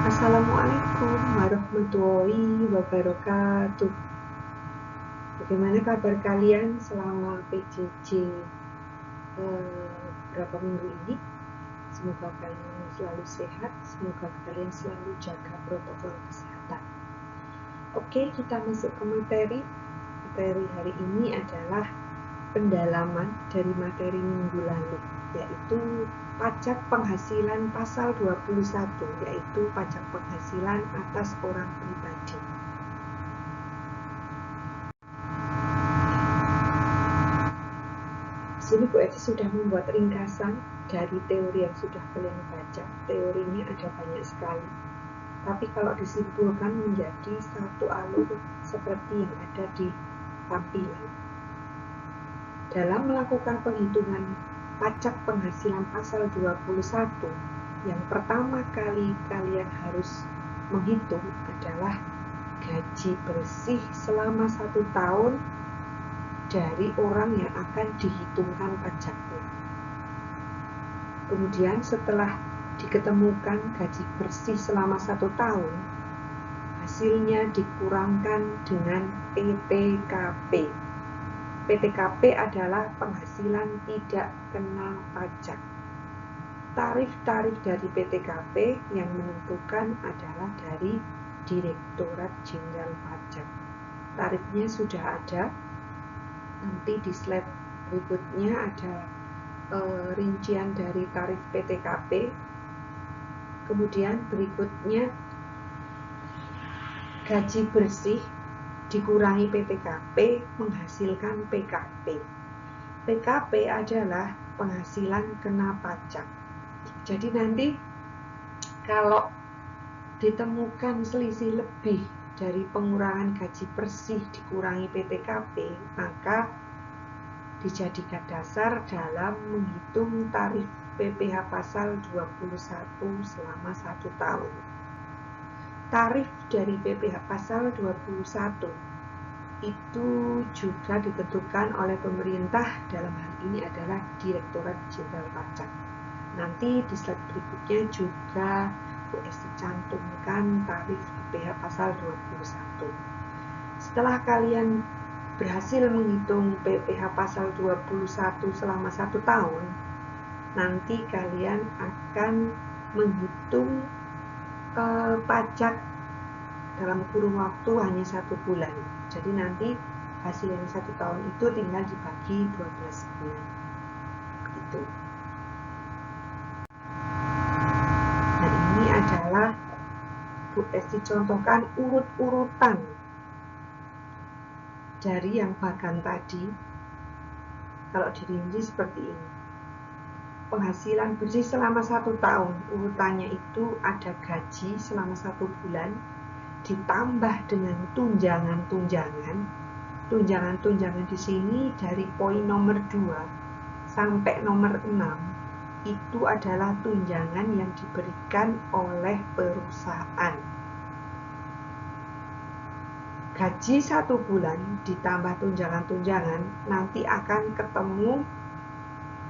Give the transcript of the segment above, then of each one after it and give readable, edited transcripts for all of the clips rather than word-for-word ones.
Assalamualaikum warahmatullahi wabarakatuh. Bagaimana kabar kalian selama PJJ beberapa minggu ini? Semoga kalian selalu sehat, semoga kalian selalu jaga protokol kesehatan. Oke, kita masuk ke materi. Materi hari ini adalah pendalaman dari materi minggu lalu, yaitu pajak penghasilan pasal 21, yaitu pajak penghasilan atas orang pribadi. Sini Bu Eti sudah membuat ringkasan dari teori yang sudah kalian baca. Teorinya ada banyak sekali, tapi kalau disimpulkan menjadi satu alur seperti yang ada di tampilan. Dalam melakukan penghitungan pajak penghasilan pasal 21, yang pertama kali kalian harus menghitung adalah gaji bersih selama 1 tahun dari orang yang akan dihitungkan pajaknya. Kemudian setelah diketemukan gaji bersih selama 1 tahun, hasilnya dikurangkan dengan PTKP. PTKP adalah penghasilan tidak kena pajak. Tarif-tarif dari PTKP yang menentukan adalah dari Direktorat Jenderal Pajak. Tarifnya sudah ada. Nanti di slide berikutnya ada rincian dari tarif PTKP. Kemudian berikutnya gaji bersih dikurangi PTKP menghasilkan PKP. PKP adalah penghasilan kena pajak. Jadi nanti kalau ditemukan selisih lebih dari pengurangan gaji bersih dikurangi PTKP, maka dijadikan dasar dalam menghitung tarif PPh pasal 21 selama 1 tahun. Tarif dari PPh pasal 21 itu juga ditentukan oleh pemerintah, dalam hal ini adalah Direktorat Jenderal Pajak. Nanti di slide berikutnya juga Bu Esti cantumkan tarif PPh pasal 21. Setelah kalian berhasil menghitung PPh pasal 21 selama 1 tahun, nanti kalian akan menghitung pajak dalam kurun waktu hanya 1 bulan. Jadi nanti hasil yang 1 tahun itu tinggal dibagi 12 bulan. Begitu. Dan ini adalah Bu Esti contohkan urut-urutan dari yang bagan tadi. Kalau dirinci seperti ini. Penghasilan bersih selama 1 tahun, urutannya itu ada gaji selama 1 bulan, ditambah dengan tunjangan-tunjangan. Tunjangan-tunjangan di sini dari poin nomor 2 sampai nomor 6 itu adalah tunjangan yang diberikan oleh perusahaan. Gaji 1 bulan ditambah tunjangan-tunjangan nanti akan ketemu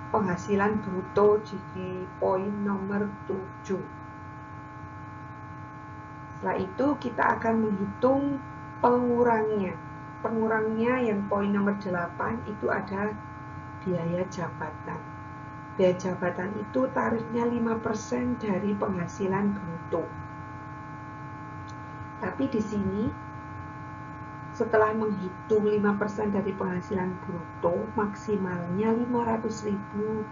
penghasilan bruto di poin nomor 7. Setelah itu kita akan menghitung pengurangnya. Pengurangnya yang poin nomor 8 itu ada biaya jabatan. Biaya jabatan itu tarifnya 5% dari penghasilan bruto. Tapi di sini setelah menghitung 5% dari penghasilan bruto, maksimalnya 500.000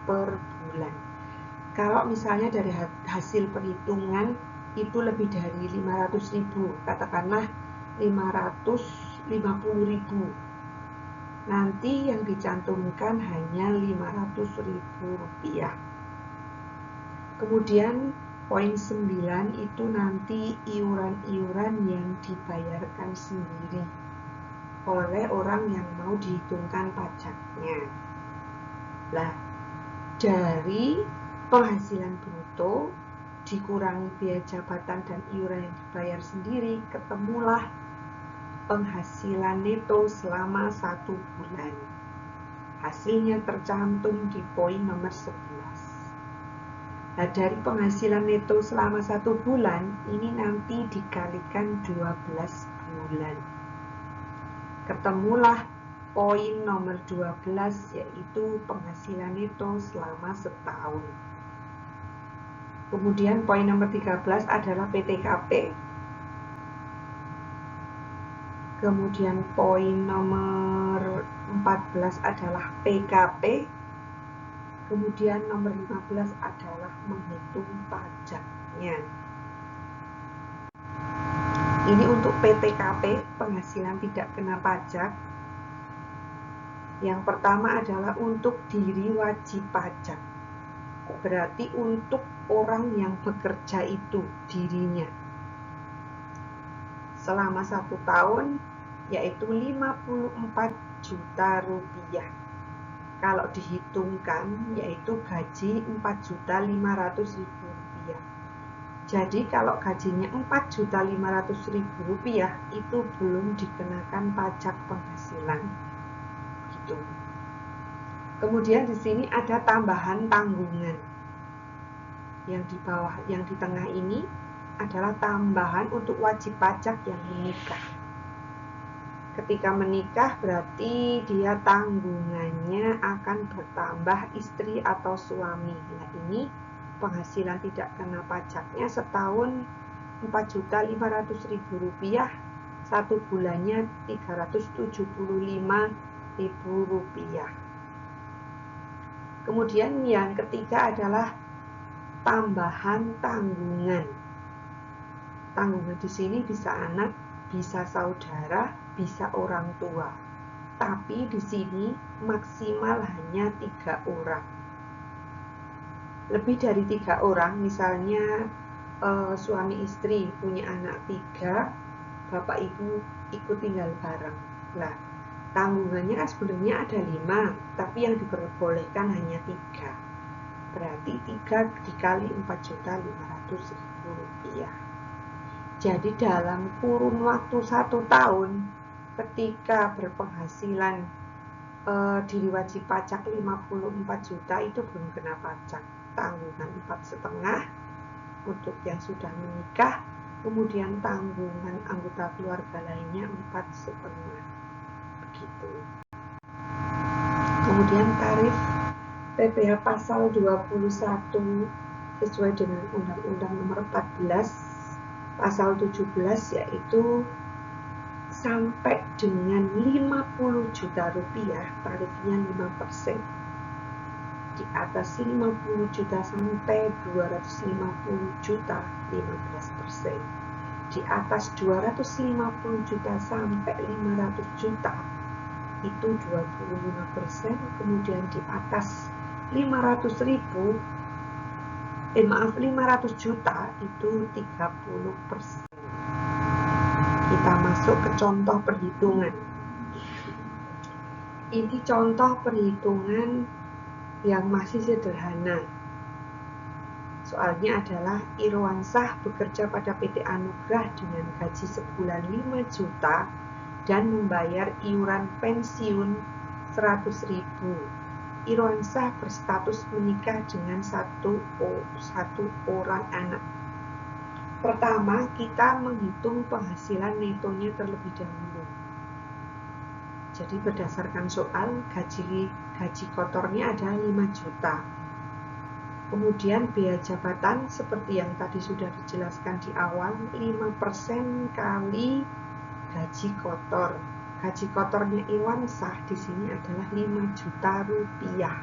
per bulan. Kalau misalnya dari hasil perhitungan itu lebih dari 500.000, katakanlah 550.000, nanti yang dicantumkan hanya 500.000 rupiah. Kemudian poin 9 itu nanti iuran-iuran yang dibayarkan sendiri oleh orang yang mau dihitungkan pajaknya. Nah, dari penghasilan bruto dikurangi biaya jabatan dan iuran yang dibayar sendiri, ketemulah penghasilan neto selama 1 bulan. Hasilnya tercantum di poin nomor 11. Nah, dari penghasilan neto selama 1 bulan, ini nanti dikalikan 12 bulan. Ketemulah poin nomor 12, yaitu penghasilan neto selama setahun. Kemudian poin nomor 13 adalah PTKP. Kemudian poin nomor 14 adalah PKP. Kemudian nomor 15 adalah menghitung pajaknya. Ini untuk PTKP, penghasilan tidak kena pajak. Yang pertama adalah untuk diri wajib pajak. Berarti untuk orang yang bekerja itu dirinya. Selama 1 tahun, yaitu 54 juta rupiah. Kalau dihitungkan, yaitu gaji 4.500.000 rupiah. Jadi kalau gajinya 4.500.000 rupiah, itu belum dikenakan pajak penghasilan. Gitu. Kemudian di sini ada tambahan tanggungan. Yang di bawah, yang di tengah ini adalah tambahan untuk wajib pajak yang menikah. Ketika menikah berarti dia tanggungannya akan bertambah istri atau suami. Nah, ini penghasilan tidak kena pajaknya setahun 4.500.000 rupiah, 1 bulannya 375.000 rupiah. Kemudian yang ketiga adalah tambahan tanggungan. Tanggungan di sini bisa anak, bisa saudara, bisa orang tua. Tapi di sini maksimal hanya 3 orang. Lebih dari 3 orang, misalnya suami istri punya anak 3, bapak ibu ikut tinggal bareng. Nah, tanggungannya kan sebenarnya ada 5, tapi yang diperbolehkan hanya 3. Berarti 3 dikali 4.500.000 rupiah. Jadi dalam kurun waktu 1 tahun, ketika berpenghasilan diri wajib pajak 54 juta itu belum kena pajak. Tanggungan 4,5 untuk yang sudah menikah, kemudian tanggungan anggota keluarga lainnya 4,5. Begitu. Kemudian tarif PPh pasal 21 sesuai dengan Undang-Undang Nomor 14 pasal 17, yaitu sampai dengan 50 juta rupiah tarifnya 5%. Di atas 50 juta sampai 250 juta 15%. Di atas 250 juta sampai 500 juta itu 25%. Kemudian di atas 500 juta itu 30%. Kita masuk ke contoh perhitungan. Ini contoh perhitungan yang masih sederhana. Soalnya adalah Irwansah bekerja pada PT Anugrah dengan gaji sebulan 5 juta dan membayar iuran pensiun 100.000. Irwansah berstatus menikah dengan satu orang anak. Pertama, kita menghitung penghasilan netonya terlebih dahulu. Jadi berdasarkan soal, gaji kotornya ada 5 juta. Kemudian biaya jabatan seperti yang tadi sudah dijelaskan di awal, 5% kali gaji kotor. Gaji kotornya Irwansah di sini adalah 5 juta rupiah.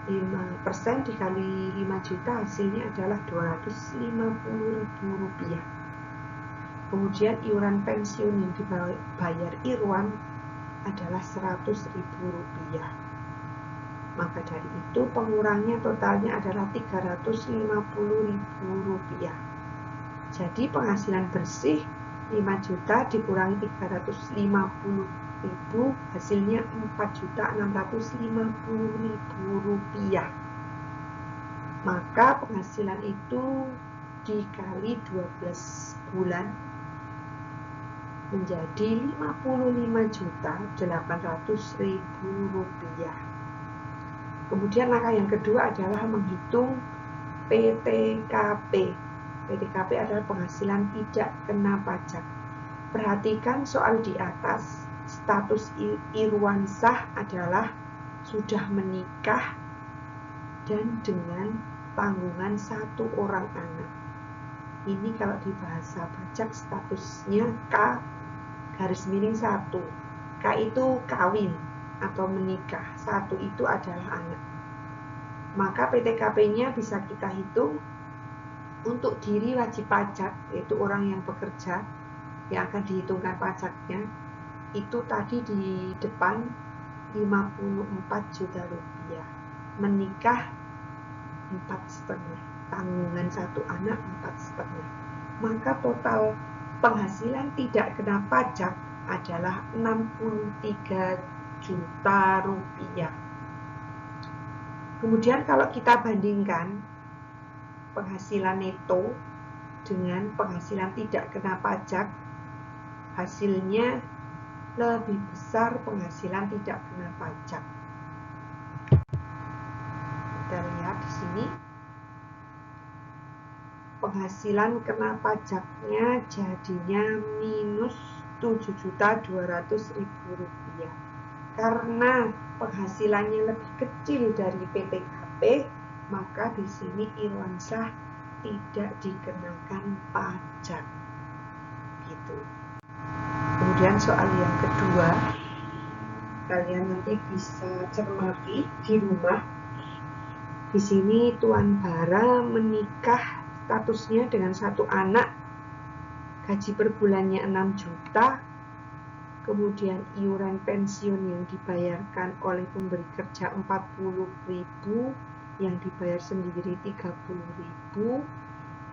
5% dikali 5 juta hasilnya adalah 250.000 rupiah. Kemudian iuran pensiun yang dibayar Irwan adalah 100.000 rupiah. Maka dari itu pengurangnya totalnya adalah 350.000 rupiah. Jadi penghasilan bersih 5 juta dikurangi 350.000 hasilnya 4.650.000 rupiah. Maka penghasilan itu dikali 12 bulan menjadi 55.800.000 rupiah. Kemudian langkah yang kedua adalah menghitung PTKP. PTKP adalah penghasilan tidak kena pajak. Perhatikan soal di atas, status Irwansah adalah sudah menikah dan dengan tanggungan 1 orang anak. Ini kalau di bahasa pajak statusnya K_1. K itu kawin atau menikah, 1 itu adalah anak. Maka PTKP-nya bisa kita hitung untuk diri wajib pajak, yaitu orang yang bekerja yang akan dihitungkan pajaknya, itu tadi di depan 54 juta rupiah. Menikah 4,5, tanggungan 1 anak 4,5. Maka total penghasilan tidak kena pajak adalah 63 juta rupiah. Kemudian kalau kita bandingkan penghasilan neto dengan penghasilan tidak kena pajak, hasilnya lebih besar penghasilan tidak kena pajak. Kita lihat di sini. Penghasilan kena pajaknya jadinya minus 7.200.000 rupiah. Karena penghasilannya lebih kecil dari PTKP, maka di sini Irwansah tidak dikenakan pajak. Gitu. Kemudian soal yang kedua, kalian nanti bisa cermati di rumah. Di sini Tuan Bara menikah, statusnya dengan 1 anak, gaji per bulannya 6 juta, kemudian iuran pensiun yang dibayarkan oleh pemberi kerja 40.000, yang dibayar sendiri 30.000,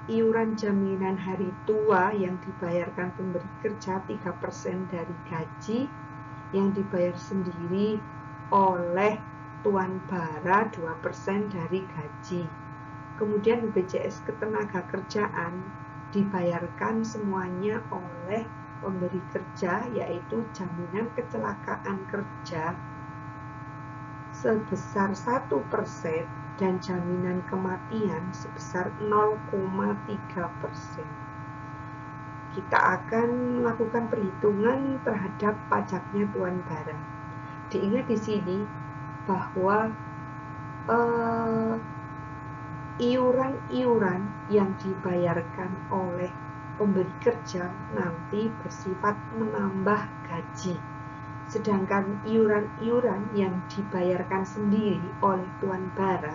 iuran jaminan hari tua yang dibayarkan pemberi kerja 3% dari gaji, yang dibayar sendiri oleh Tuan Bara 2% dari gaji. Kemudian BPJS Ketenagakerjaan dibayarkan semuanya oleh pemberi kerja, yaitu jaminan kecelakaan kerja sebesar 1% dan jaminan kematian sebesar 0,3%. Kita akan melakukan perhitungan terhadap pajaknya Tuan Bara. Diingat di sini bahwa iuran-iuran yang dibayarkan oleh pemberi kerja nanti bersifat menambah gaji. Sedangkan iuran-iuran yang dibayarkan sendiri oleh Tuan Bara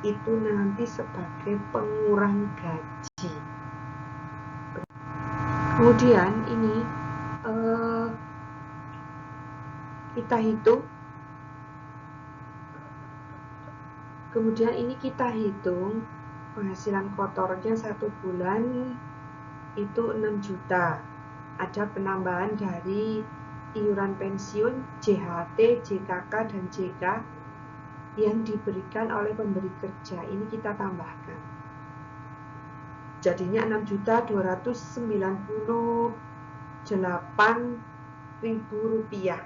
itu nanti sebagai pengurang gaji. Kemudian ini kita hitung. Kemudian ini kita hitung penghasilan kotornya 1 bulan itu 6 juta. Ada penambahan dari iuran pensiun, JHT, JKK, dan JK yang diberikan oleh pemberi kerja. Ini kita tambahkan. Jadinya 6.298.000 rupiah.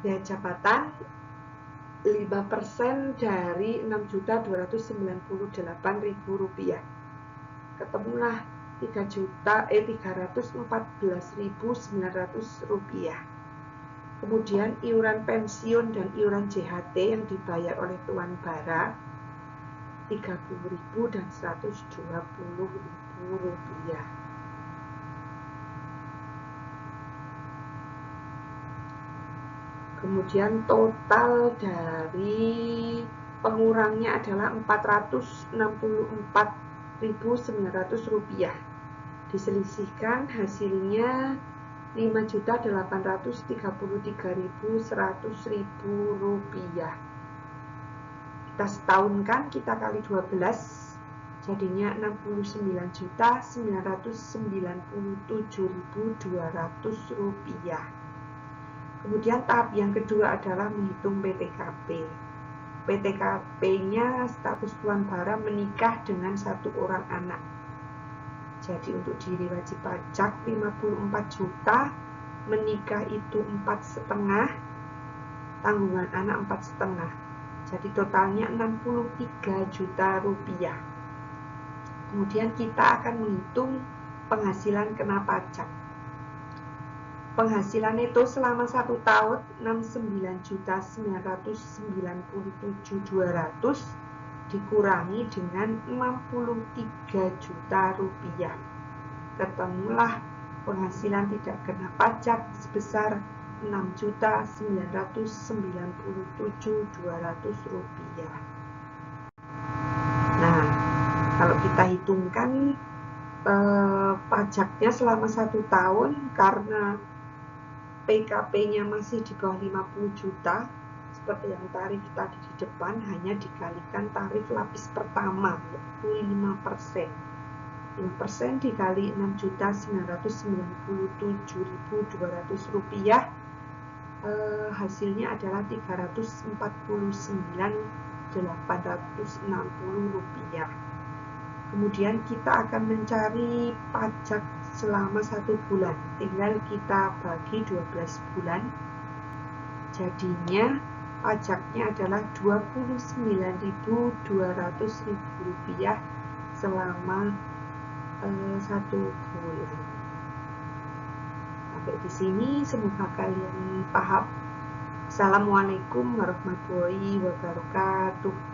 Biaya jabatan 5% dari 6.298.000 rupiah. Ketemulah 314.900 rupiah. Kemudian iuran pensiun dan iuran JHT yang dibayar oleh Tuan Bara 30.000 dan 120.000 rupiah. Kemudian total dari pengurangnya adalah 464.900 rupiah. Diselisihkan hasilnya 5.833.100 rupiah. Kita setahunkan, kita kali 12, jadinya 69.997.200 rupiah. Kemudian tahap yang kedua adalah menghitung PTKP. PTKP-nya status Tuan Bara menikah dengan 1 orang anak. Jadi untuk diri wajib pajak 54 juta, menikah itu 4,5, tanggungan anak 4,5. Jadi totalnya 63 juta rupiah. Kemudian kita akan menghitung penghasilan kena pajak. Penghasilan neto selama 1 tahun 69.997.200 dikurangi dengan 63 juta rupiah. Ketemulah penghasilan tidak kena pajak sebesar 6.997.200 rupiah. Nah, kalau kita hitungkan pajaknya selama 1 tahun, karena PKP-nya masih di bawah 50 juta, seperti yang tarif tadi di depan, hanya dikalikan tarif lapis pertama, yaitu 5%. 5% dikali 6.997.200 rupiah, hasilnya adalah 349.860 rupiah. Kemudian kita akan mencari pajak selama 1 bulan. Tinggal kita bagi 12 bulan. Jadinya pajaknya adalah 29.200.000 rupiah selama 1 bulan. Sampai di sini semoga kalian paham. Assalamualaikum warahmatullahi wabarakatuh.